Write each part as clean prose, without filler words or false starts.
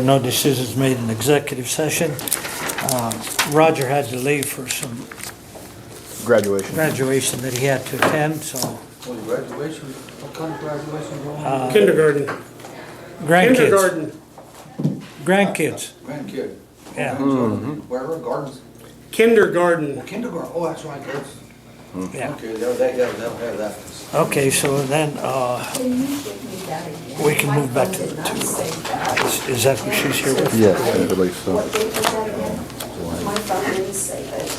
were no decisions made in executive session. Roger had to leave for some graduation that he had to attend, so. Graduation? What kind of graduation going on? Kindergarten. Grandkids. Grandkids. Grandkid. Yeah. Where are gardens? Kindergarten. Kindergarten, oh, that's right, that's, Yeah. okay, they'll have that. Okay, so then, we can move back to, is that what she's here with? Yes, I believe so. What date was that again? My phone didn't save it.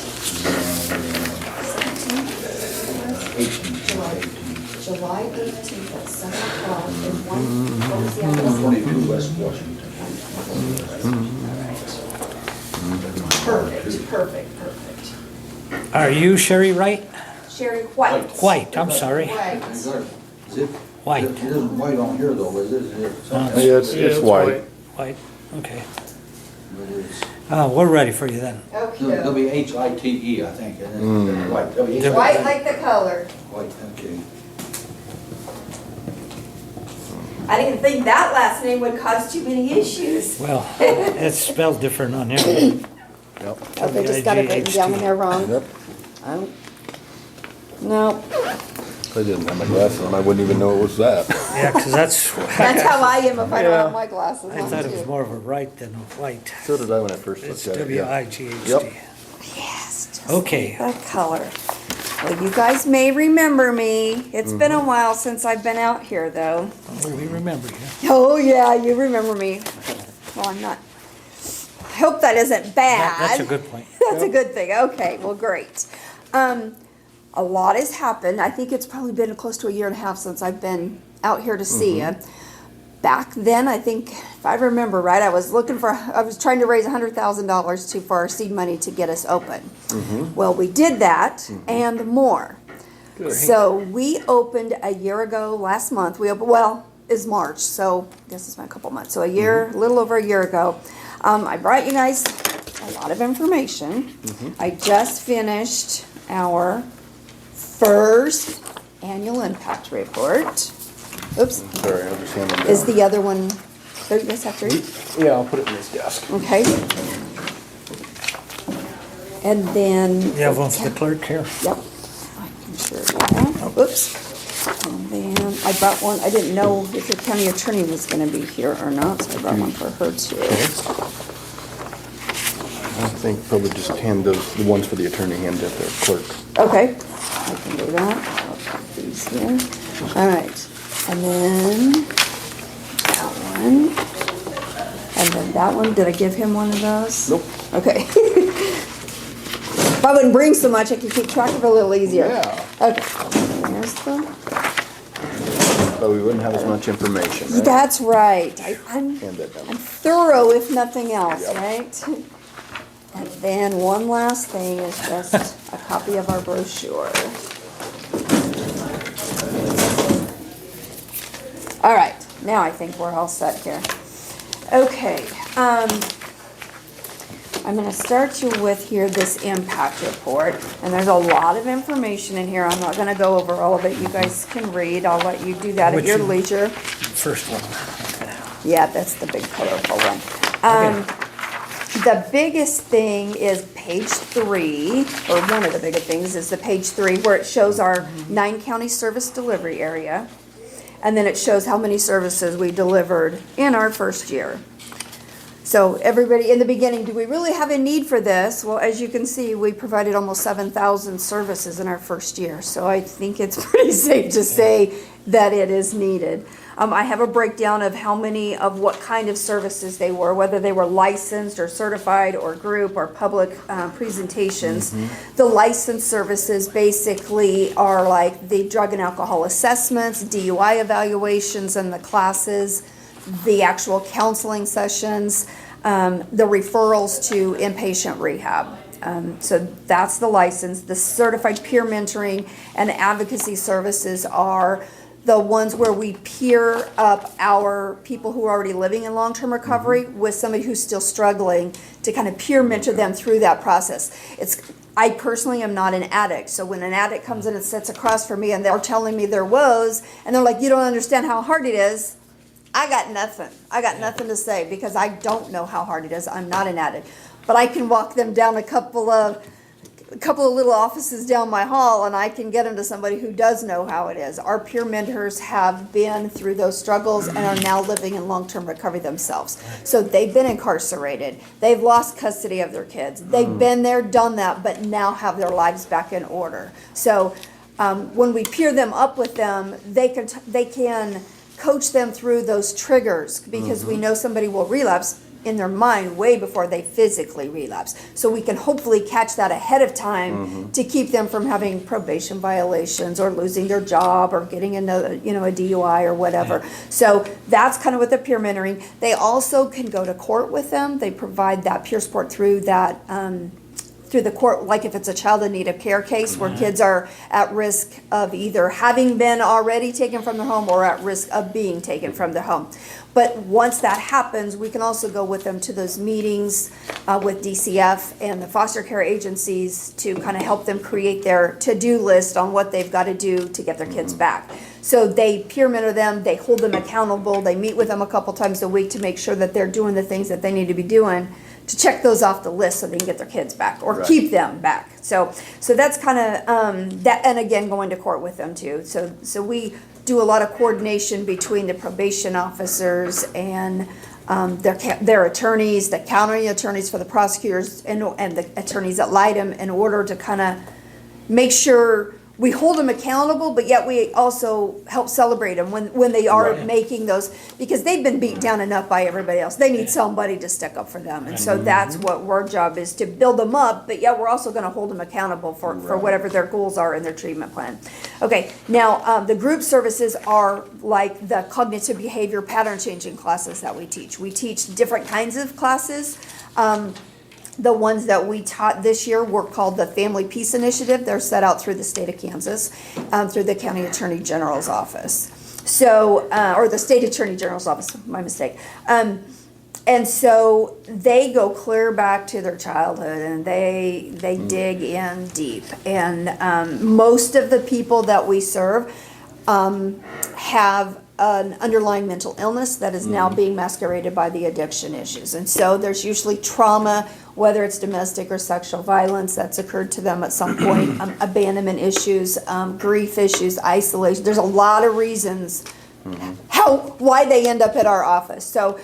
July 18th at 7 o'clock and what was the other one? 22 West Washington. Perfect. Are you Sherry Wright? Sherry White. White, I'm sorry. White. Is it? White. It isn't white on here though, is it? Is it something? Yeah, it's white. White, okay. But it's- We're ready for you then. Okay. W-H-I-T-E, I think, and then white. W-H-I-T-E. White like the color. White, okay. I didn't think that last name would cause too many issues. Well, it's spelled different on here. Yep. Oh, they just got it written down when they're wrong. Yep. Oh. No, If I didn't have my glasses on, I wouldn't even know it was that. Yeah, because that's, that's how I am if I don't Yeah. have my glasses I on thought it was too. more of a right than a white. So did I when I first It's looked at it. yeah. W-I-G-H-T. Yep. Yes, just Okay. like the color. Well, you guys may remember me. It's been a while since I've been out here though. Oh, we remember you. Oh yeah, you remember me. Well, I'm not. I hope that isn't bad. That's a good point. That's a good thing. Okay, well, great. A lot has happened. I think it's probably been close to a year and a half since I've been out here to see you. Back then, I think, if I remember right, I was trying to raise $100,000 for our seed money to get us open. Well, we did that and more. So we opened a year ago last month. We opened, well, it's March, so I guess it's been a couple months. So a little over a year ago. I brought you guys a lot of information. I just finished our first annual impact report. Oops. Sorry, I'll just hand them Is down. the other one, oh, you guys have three? Yeah, I'll put it in this desk. Okay. And then. You have one for the clerk here? Yep. I can sure do that. Oops. And then I brought one, I didn't know if your county attorney was gonna be here or not, so I brought one for her too. I think probably just hand the ones for the attorney, hand it to the clerk. Okay, I can do that. I'll put these here. All right, and then that one. And then that one, did I give him one of those? Nope. Okay. If I wouldn't bring so much, I could keep track of it a little easier. Yeah. Okay, there's the, But we wouldn't have as much information, right? that's right. I'm Hand that down. thorough if nothing else, Yep. right? And then one last thing is just a copy of our brochure. All right, now I think we're all set here. Okay, I'm gonna start you with here this impact report, and there's a lot of information in here. I'm not gonna go over all of it. You guys can read. I'll let you do that at Which your one? leisure. First one. Yeah, that's the big colorful one. Okay. The biggest thing is page 3, or one of the biggest things is the page 3, where it shows our 9-county service delivery area. And then it shows how many services we delivered in our first year. So everybody, in the beginning, do we really have a need for this? Well, as you can see, we provided almost 7,000 services in our first year. So I think it's pretty safe to say that it is needed. I have a breakdown of how many of what kind of services they were, whether they were licensed or certified or group or public presentations. The licensed services basically are like the drug and alcohol assessments, DUI evaluations and the classes, the actual counseling sessions, the referrals to inpatient rehab. So that's the license. The certified peer mentoring and advocacy services are the ones where we peer up our people who are already living in long-term recovery with somebody who's still struggling to kind of peer mentor them through that process. I personally am not an addict, so when an addict comes in and sits across from me and they're telling me their woes, and they're like, you don't understand how hard it is, I got nothing. I got nothing to say because I don't know how hard it is. I'm not an addict. But I can walk them down a couple of little offices down my hall and I can get them to somebody who does know how it is. Our peer mentors have been through those struggles and are now living in long-term recovery themselves. So they've been incarcerated. They've lost custody of their kids. They've been there, done that, but now have their lives back in order. So when we peer them up with them, they can coach them through those triggers because we know somebody will relapse in their mind way before they physically relapse. So we can hopefully catch that ahead of time to keep them from having probation violations or losing their job or getting into, a DUI or whatever. So that's kind of what the peer mentoring. They also can go to court with them. They provide that peer support through that, through the court, like if it's a child in need of care case where kids are at risk of either having been already taken from their home or at risk of being taken from their home. But once that happens, we can also go with them to those meetings with DCF and the foster care agencies to kind of help them create their to-do list on what they've got to do to get their kids back. So they peer mentor them, they hold them accountable, they meet with them a couple times a week to make sure that they're doing the things that they need to be doing to check those off the list so they can get their kids back or keep them back. So that's kind of that, and again going to court with them too. So we do a lot of coordination between the probation officers and their attorneys, the county attorneys for the prosecutors, and the attorneys at Litem in order to kind of make sure we hold them accountable, but yet we also help celebrate them when they are making those, because they've been beat down enough by everybody else. They need somebody to stick up for them. And so that's what our job is, to build them up, but yet we're also going to hold them accountable for whatever their goals are in their treatment plan. Okay, now the group services are like the cognitive behavior pattern changing classes that we teach. We teach different kinds of classes. The ones that we taught this year were called the Family Peace Initiative. They're set out through the state of Kansas, through the County Attorney General's office. So, or the State Attorney General's office, my mistake. And so they go clear back to their childhood and they dig in deep. And most of the people that we serve have an underlying mental illness that is now being masqueraded by the addiction issues. And so there's usually trauma, whether it's domestic or sexual violence that's occurred to them at some point, abandonment issues, grief issues, isolation. There's a lot of reasons why they end up at our office. So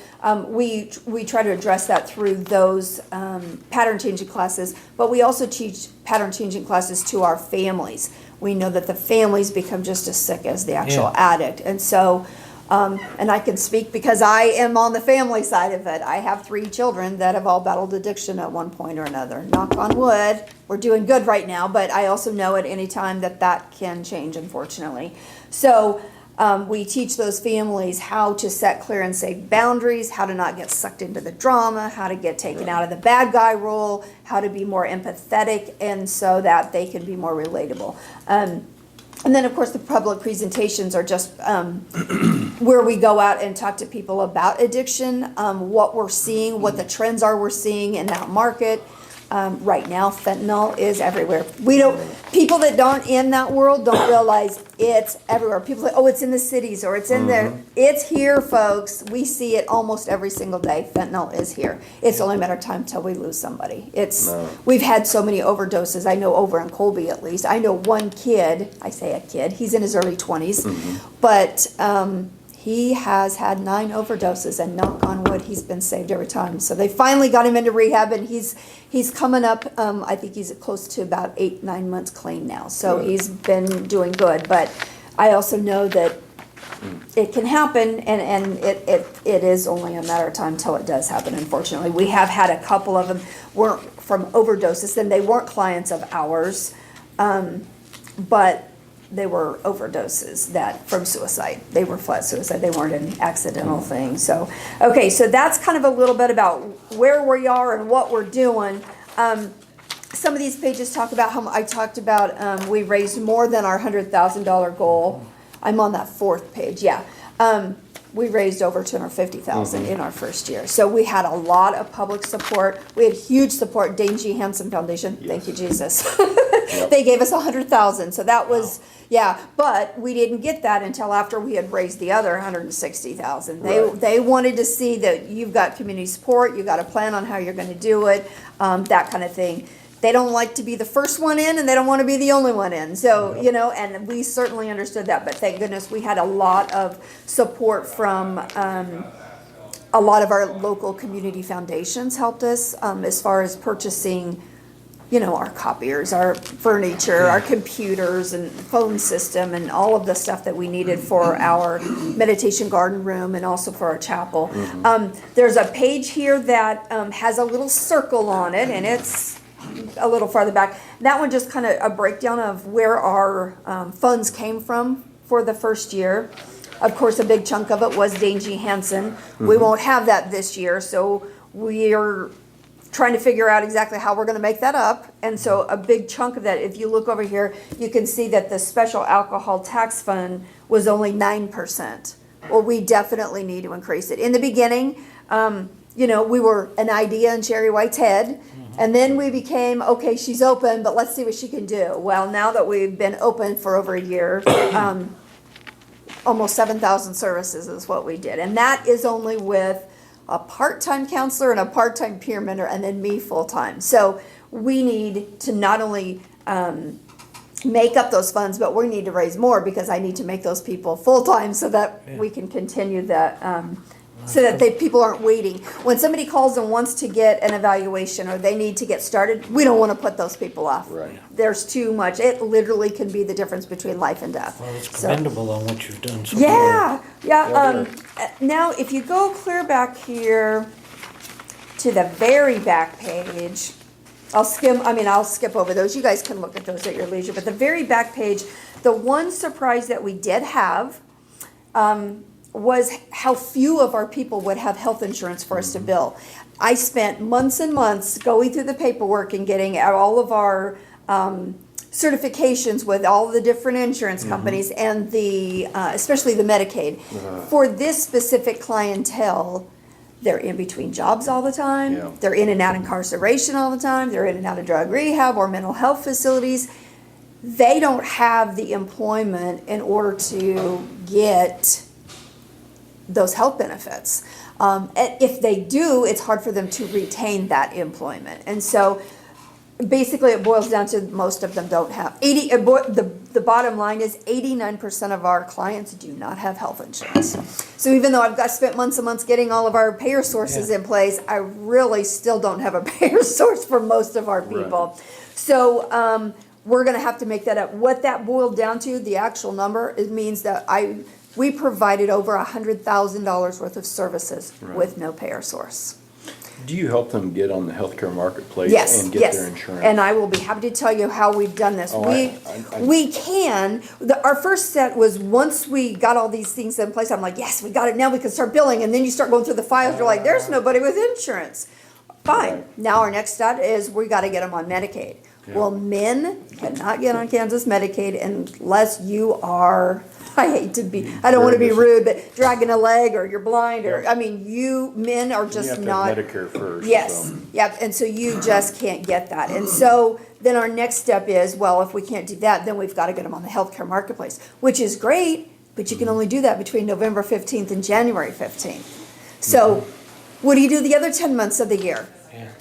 we try to address that through those pattern changing classes, but we also teach pattern changing classes to our families. We know that the families become just as sick as the actual addict. And so, and I can speak because I am on the family side of it. I have 3 children that have all battled addiction at one point or another. Knock on wood, we're doing good right now, but I also know at any time that can change, unfortunately. So we teach those families how to set clear and safe boundaries, how to not get sucked into the drama, how to get taken out of the bad guy role, how to be more empathetic, and so that they can be more relatable. And then, of course, the public presentations are just where we go out and talk to people about addiction, what we're seeing, what the trends are we're seeing in that market. Right now, fentanyl is everywhere. People that don't in that world don't realize it's everywhere. People say, oh, it's in the cities or it's in there. It's here, folks. We see it almost every single day. Fentanyl is here. It's only a matter of time till we lose somebody. We've had so many overdoses. I know over in Colby, at least. I know one kid, I say a kid, he's in his early 20s, but he has had 9 overdoses, and knock on wood, he's been saved every time. So they finally got him into rehab, and he's coming up, I think he's close to about 8-9 months clean now. So he's been doing good. But I also know that it can happen, and it is only a matter of time till it does happen, unfortunately. We have had a couple of them weren't from overdoses, and they weren't clients of ours, but they were overdoses from suicide. They were flat suicide. They weren't an accidental thing. So, okay, so that's kind of a little bit about where we are and what we're doing. Some of these pages talk about how I talked about we raised more than our $100,000 goal. I'm on that 4th page, yeah. we raised over 250,000 in our first year. So we had a lot of public support. We had huge support, Dane G. Hansen Foundation, thank you, Jesus. They gave us 100,000, so that was, yeah, but we didn't get that until after we had raised the other 160,000. They wanted to see that you've got community support, you've got a plan on how you're gonna do it, that kind of thing. They don't like to be the first one in, and they don't want to be the only one in. So, you know, and we certainly understood that. But thank goodness we had a lot of support from a lot of our local community foundations helped us as far as purchasing, you know, our copiers, our furniture, our computers and phone system and all of the stuff that we needed for our meditation garden room and also for our chapel. There's a page here that has a little circle on it, and it's a little farther back. That one just kind of a breakdown of where our funds came from for the first year. Of course, a big chunk of it was Dane G. Hansen. We won't have that this year, so we're trying to figure out exactly how we're going to make that up. And so a big chunk of that, if you look over here, you can see that the special alcohol tax fund was only 9%. Well, we definitely need to increase it. In the beginning, you know, we were an idea in Sherry White's head, and then we became, okay, she's open, but let's see what she can do. Well, now that we've been open for over a year, almost 7,000 services is what we did. And that is only with a part-time counselor and a part-time peer mentor, and then me full-time. So we need to not only make up those funds, but we need to raise more because I need to make those people full-time so that we can continue that, so that people aren't waiting. When somebody calls and wants to get an evaluation or they need to get started, we don't want to put those people off. Right. There's too much. It literally can be the difference between life and death. Well, it's So- commendable on what you've done so far. Yeah. Now, if you go clear back here to the very back page, I'll skip over those. You guys can look at those at your leisure. But the very back page, the one surprise that we did have was how few of our people would have health insurance for us to bill. I spent months and months going through the paperwork and getting all of our certifications with all the different insurance companies and the especially the Medicaid. For this specific clientele, they're in between jobs all the time. Yeah. They're in and out of incarceration all the time. They're in and out of drug rehab or mental health facilities. They don't have the employment in order to get those health benefits. And if they do, it's hard for them to retain that employment. And so basically it boils down to most of them don't have. The bottom line is 89% of our clients do not have health insurance. So even though I've spent months and months getting all of our payer sources in place, I really still don't have a payer source for most of our people. Right. So we're going to have to make that up. What that boiled down to, the actual number, it means that we provided over $100,000 worth of services with no payer source. Do you help them get on the healthcare marketplace Yes, and get yes. their insurance? And I will be happy to tell you how we've done this. Oh, We can, our first set was once we got all these things in place, I'm like, yes, we got it, now we can start billing. And then you start going through the files, you're like, there's nobody with insurance. Fine. Right. Now our next step is we got to get them on Medicaid. Yeah. Well, men cannot get on Kansas Medicaid unless you are, I hate to be, I don't want to be rude, but dragging a leg or you're blind or, Yeah. I mean, men are You just have to not. have Medicare first. Yes, so. yep, and so you just can't get that. And so then our next step is, well, if we can't do that, then we've got to get them on the healthcare marketplace, which is great, but you can only do that between November 15th and January 15th. So what do you do the other 10 months of the year?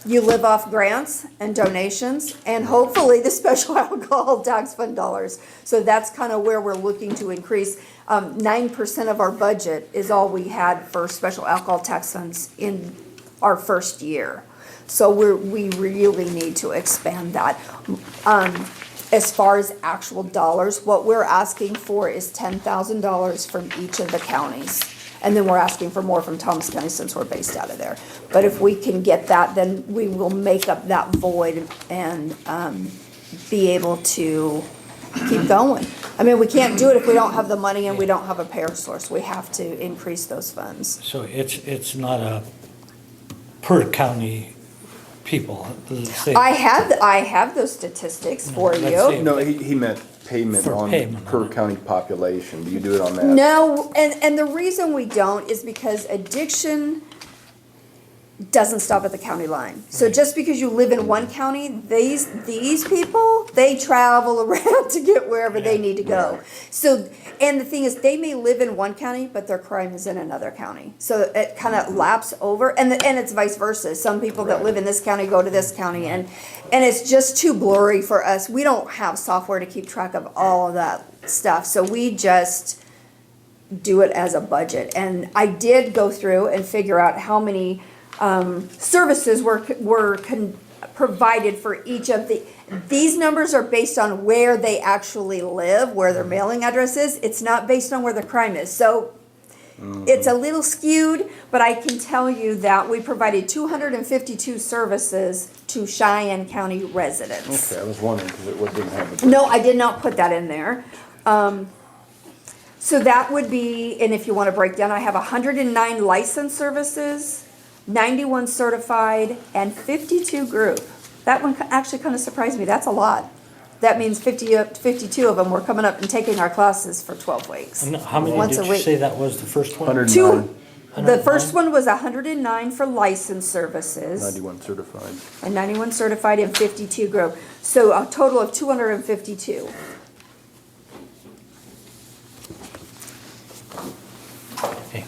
You live off grants and donations and hopefully the special alcohol tax fund dollars. So that's kind of where we're looking to increase. 9% of our budget is all we had for special alcohol tax funds in our first year. So we really need to expand that. As far as actual dollars, what we're asking for is $10,000 from each of the counties. And then we're asking for more from Thomas County since we're based out of there. But if we can get that, then we will make up that void and be able to keep going. I mean, we can't do it if we don't have the money and we don't have a payer source. We have to increase those funds. So it's not a per county people? Let's see. I have those statistics for let's you. see. No, he meant payment For on payment. per county population. Do you do it on that? No, and the reason we don't is because addiction doesn't stop at the county line. So just because you live in one county, these people, they travel around to get wherever they need to go. So, and the thing is, they may live in one county, but their crime is in another county. So it kind of laps over, and it's vice versa. Some people that live in this county go to this county, and it's just too blurry for us. We don't have software to keep track of all of that stuff, so we just do it as a budget. And I did go through and figure out how many services were provided for each of these numbers are based on where they actually live, where their mailing address is. It's not based on where the crime is. So it's a little skewed, but I can tell you that we provided 252 services to Cheyenne County residents. Okay, I was wondering because it didn't have a. No, I did not put that in there. So that would be, and if you want to break down, I have 109 licensed services, 91 certified, and 52 group. That one actually kind of surprised me. That's a lot. That means 52 of them were coming up and taking our classes for 12 weeks. And how many Once did a you week. say that was the first one? 109, The first one was 109 for licensed services, 91 certified. and 91 certified, and 52 group. So a total of 252. Okay.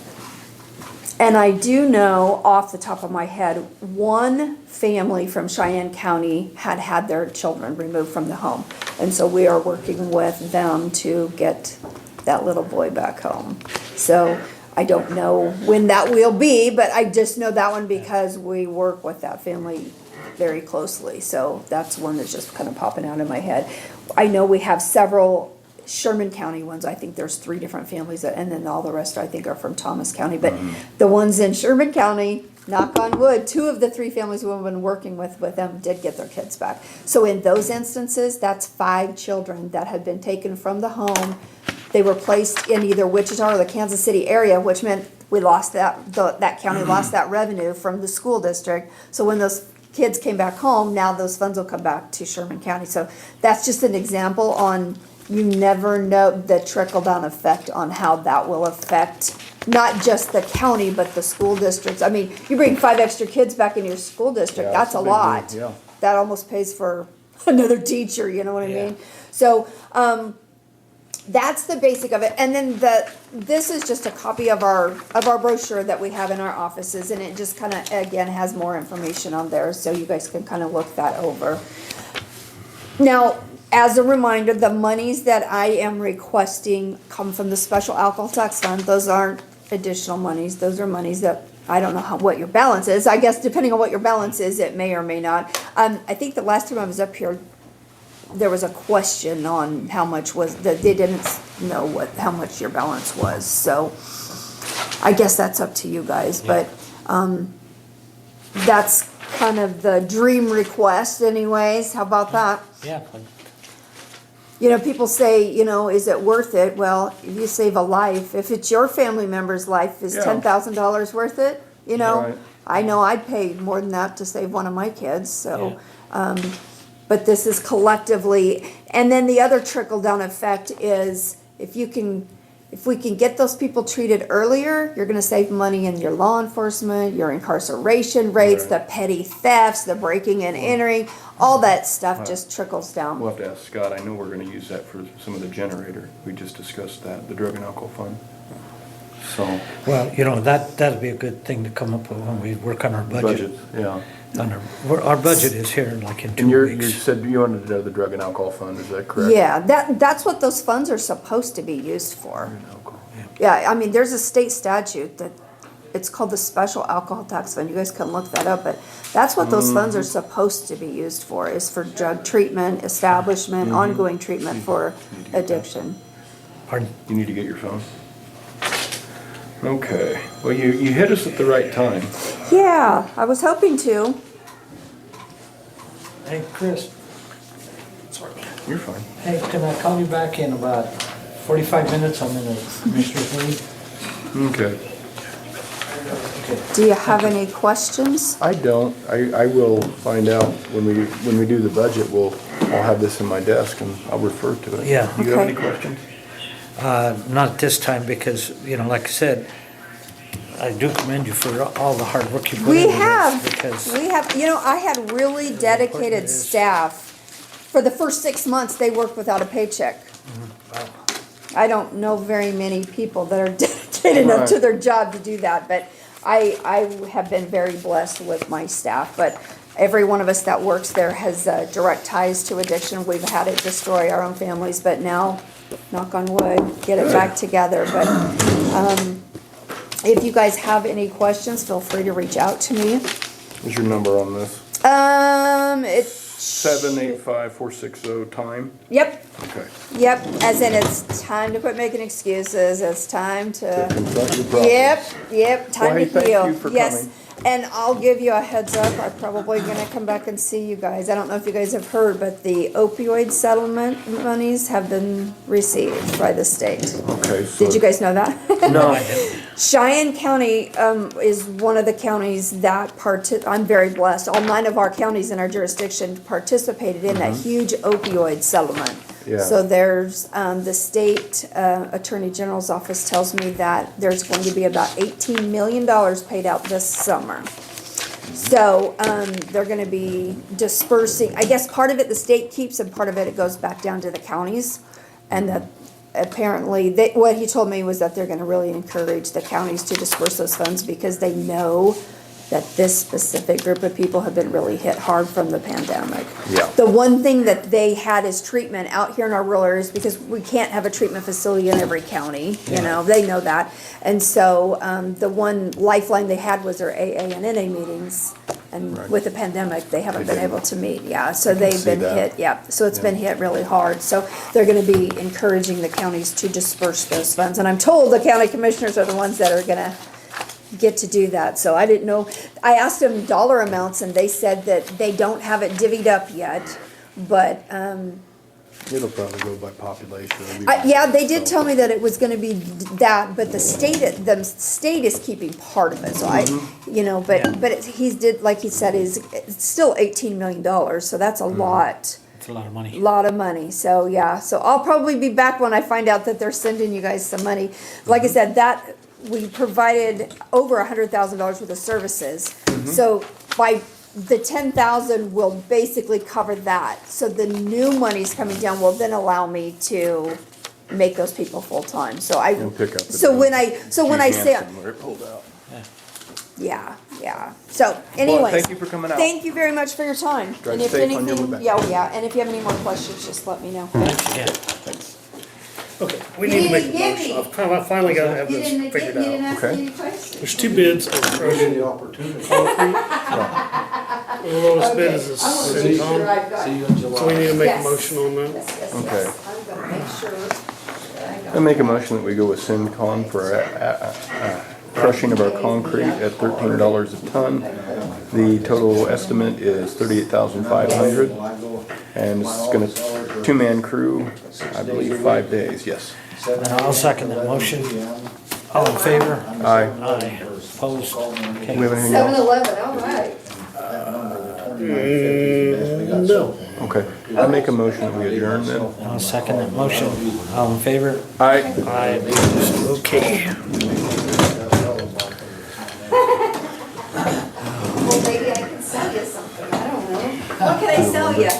And I do know off the top of my head, one family from Cheyenne County had their children removed from the home. And so we are working with them to get that little boy back home. So I don't know when that will be, but I just know that one because we work with that family very closely. So that's one that's just kind of popping out in my head. I know we have several Sherman County ones. I think there's 3 different families, and then all the rest I think are from Thomas County. But the ones in Sherman County, knock on wood, 2 of the 3 families we've been working with them did get their kids back. So in those instances, that's 5 children that had been taken from the home. They were placed in either Wichita or the Kansas City area, which meant we lost that county lost that revenue from the school district. So when those kids came back home, now those funds will come back to Sherman County. So that's just an example on. You never know the trickle-down effect on how that will affect not just the county, but the school districts. I mean, you bring 5 extra kids back in your school district, Yeah, that's that's a a big lot. deal, yeah. That almost pays for another teacher, you know what I Yeah. mean? So, that's the basic of it. And then this is just a copy of our brochure that we have in our offices, and it just kind of, again, has more information on there, so you guys can kind of look that over. Now, as a reminder, the monies that I am requesting come from the special alcohol tax fund. Those aren't additional monies. Those are monies that, I don't know what your balance is. I guess depending on what your balance is, it may or may not. I think the last time I was up here, there was a question on how much was, that they didn't know how much your balance was. So I guess that's up to you guys, but that's kind of the dream request anyways. How about that? Yeah. You know, people say, is it worth it? Well, if you save a life, if it's your family member's life, is Yeah. $10,000 worth it? Right. I know I'd pay more than that to save one of my kids, so, but this is collectively, and then the other trickle-down effect is if we can get those people treated earlier, you're gonna save money in your law enforcement, your incarceration rates, the petty thefts, the breaking and entering, all that stuff just trickles down. We'll have to ask Scott. I know we're gonna use that for some of the generator. We just discussed that, the drug and alcohol fund. So, Well, that'd be a good thing to come up with when we work on our budget. yeah. Our budget is here like in And 2 you weeks. said you wanted to know the drug and alcohol fund, is that correct? Yeah, that's what those funds are supposed to be used for. Drug and alcohol. Yeah, I mean, there's a state statute that, it's called the Special Alcohol Tax Fund, you guys can look that up, but that's what those funds are supposed to be used for, is for drug treatment, establishment, ongoing treatment for addiction. Pardon? You need to get your phone? Okay, well, you hit us at the right time. Yeah, I was hoping to. Hey, Chris, You're fine. hey, can I call you back in about 45 minutes? I'm in a commissioner's meeting. Okay. Do you have any questions? I don't. I will find out when we do the budget, I'll have this in my desk and I'll refer to it. Yeah. Do you have Okay. any questions? Not at this time because, like I said, I do commend you for all the hard work you put into this. Because, I had really dedicated staff. For the first 6 months, they worked without a paycheck. wow. I don't know very many people that are dedicated enough to Right. their job to do that, but I have been very blessed with my staff. But every one of us that works there has direct ties to addiction. We've had it destroy our own families, but now, knock on wood, get it back together. But if you guys have any questions, feel free to reach out to me. What's your number on this? It's 785-460 time? Yep, Okay. yep, as in it's time to quit making excuses, it's time to, Confront your problem. yep, time Well, to hey, heal. thank you for Yes, coming. and I'll give you a heads up, I'm probably gonna come back and see you guys. I don't know if you guys have heard, but the opioid settlement monies have been received by the state. Okay, so. Did you guys know that? No, I didn't. Cheyenne County is one of the counties that I'm very blessed. All 9 of our counties in our jurisdiction participated in that huge opioid settlement. Yeah. So there's, the state attorney general's office tells me that there's going to be about $18 million paid out this summer. So, they're gonna be dispersing, I guess part of it the state keeps and part of it goes back down to the counties. And that apparently, what he told me was that they're gonna really encourage the counties to disperse those funds because they know that this specific group of people have been really hit hard from the pandemic. Yeah. The one thing that they had is treatment out here in our rural areas because we can't have a treatment facility in every county, they know that. And so, the one lifeline they had was their AA and NA meetings. And Right. with the pandemic, they haven't They been able didn't. to meet, so they've see been that. hit, so it's been hit really hard. So they're gonna be encouraging the counties to disperse those funds. And I'm told the county commissioners are the ones that are gonna get to do that, so I didn't know. I asked them dollar amounts and they said that they don't have it divvied up yet, but, It'll probably go by population. It'll be- they did tell me that it was gonna be that, but the state is keeping part of it, so Yeah. like he said, it's still $18 million, so that's a lot. It's a lot of money. Lot of money, so I'll probably be back when I find out that they're sending you guys some money. Like I said, that, we provided over $100,000 worth of services. So by the 10,000 will basically cover that. So the new money's coming down will then allow me to make those people full-time. So You'll pick up the so when I say, Hanson where it pulled out. yeah. So anyways. thank you for coming out. Thank you very much for your time. Drive And if safe on your anything, way back. and if you have any more questions, just let me know. Yeah. Okay, we need to make a motion. I finally gotta have this figured out. ask Okay. me any questions. There's 2 bids of Appreciate crushing the opportunity. concrete. The lowest bid is I wanna this make sure Syncom. I've got. See you in July. So we need to make a Yes. motion on that. Yes, Okay. I'm gonna make sure that I got. I make a motion that we go with Syncon for crushing of our concrete at $13 a ton. The total estimate is $38,500, and it's gonna, 2-man crew, I believe 5 days, yes. And I'll second that motion. All in favor? Aye. Aye. Opposed? Do we have Okay. anything else? 7-Eleven, all right. No. Okay, I make a motion that we adjourn then. I'll second that motion. All in favor? Aye. Aye. Opposed? Okay. Well, maybe I can sell you something, I don't know. What can I sell you?